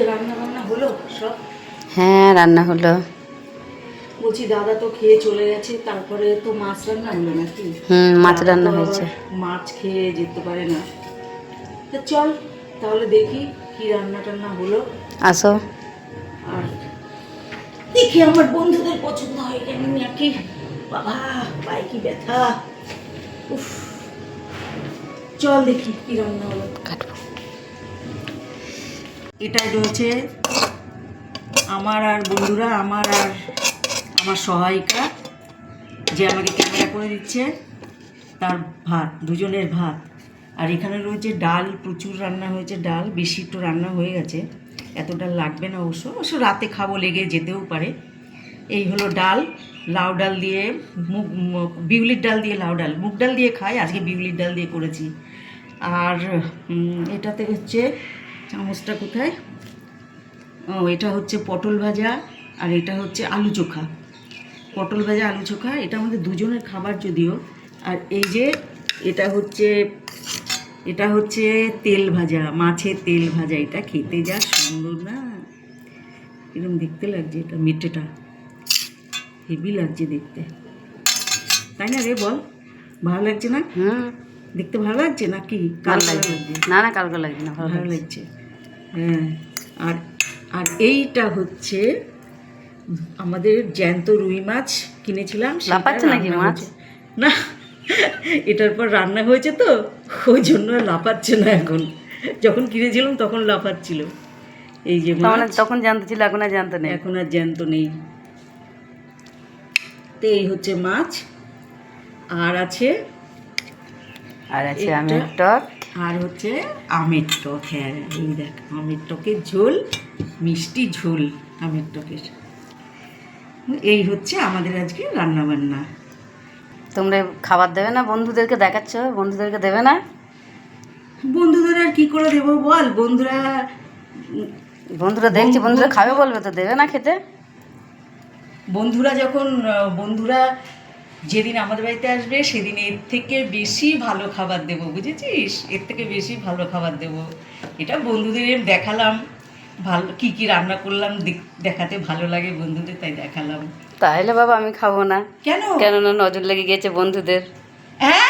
রান্না বান্না হলো সব? হ্যাঁ, রান্না হলো। বলছি দাদা তো খেয়ে চলে গেছে, তারপরে তো মাছ রান্না হলো নাকি? মাছ দাদা রান্না তো হয়েছে। আবার মাছ খেয়ে যেতে পারে না। তা চল তাহলে দেখি কি রান্না টান্না হলো। আসো। আর দেখি আমার বন্ধুদের পছন্দ হয় কেন নাকি। বাবা পায়ে কি ব্যথা। উফ, চল দেখি কি রান্না হলো। কাটবো। এটাই রয়েছে আমার আর বন্ধুরা, আমার আর আমার সহায়িকা যে আমাকে ক্যামেরা করে দিচ্ছে, তার ভাত, দুজনের ভাত। আর এখানে রয়েছে ডাল, প্রচুর রান্না হয়েছে ডাল, বেশি একটু রান্না হয়ে গেছে, এত ডাল লাগবে না অবশ্য রাতে খাবো, লেগে যেতেও পারে। এই হলো ডাল, লাউ ডাল দিয়ে বিউলির ডাল দিয়ে লাউ ডাল, মুগ ডাল দিয়ে খাই, আজকে বিউলির ডাল দিয়ে করেছি। আর এটাতে হচ্ছে, চামচটা কোথায়, ও এটা হচ্ছে পটল ভাজা, আর এটা হচ্ছে আলু চোখা। পটল ভাজা আলু চোখা, এটা আমাদের দুজনের খাবার যদিও। আর এই যে এটা হচ্ছে তেল ভাজা, মাছের তেল ভাজা। এটা খেতে যা সুন্দর না, এরকম দেখতে লাগছে, এটা মেটেটা হেভি লাগছে দেখতে, তাই না রে বল? ভালো লাগছে না? দেখতে ভালো লাগছে নাকি? ভালো লাগছে। না না, কালকে লাগছে না, ভালো লাগছে। হ্যাঁ। আর আর এইটা হচ্ছে আমাদের জ্যান্ত রুই মাছ কিনেছিলাম। লাফাচ্ছে নাকি মাছ? না, এটার পর রান্না হয়েছে তো, ওই জন্য আর লাফাচ্ছে না এখন। যখন কিনেছিলাম তখন লাফাচ্ছিল। এই যে মাছ, তখন জানতে ছিল, এখন আর জানতে নেই। এখন আর জ্যান্ত নেই। তো এই হচ্ছে মাছ, আর আছে আমের টক, আর হচ্ছে আমের টক। হ্যাঁ এই দেখ, আমের টকের ঝোল, মিষ্টি ঝোল আমের টকের। এই হচ্ছে আমাদের আজকে রান্না বান্না। তোমরা খাবার দেবে না? বন্ধুদেরকে দেখাচ্ছ, বন্ধুদেরকে দেবে না? বন্ধুদের আর কি করে দেবো বল? বন্ধুরা দেখছি, বন্ধুরা খাবে বলবে তো, দেবে না খেতে? বন্ধুরা যেদিন আমাদের বাড়িতে আসবে সেদিন এর থেকে বেশি ভালো খাবার দেবো, বুঝেছিস? এর থেকে বেশি ভালো খাবার দেবো। এটা বন্ধুদের দেখালাম, ভালো কি কি রান্না করলাম দেখাতে ভালো লাগে বন্ধুদের, তাই দেখালাম। তাহলে বাবা আমি খাবো না। কেন? কেননা নজর লেগে গেছে বন্ধুদের। হ্যাঁ,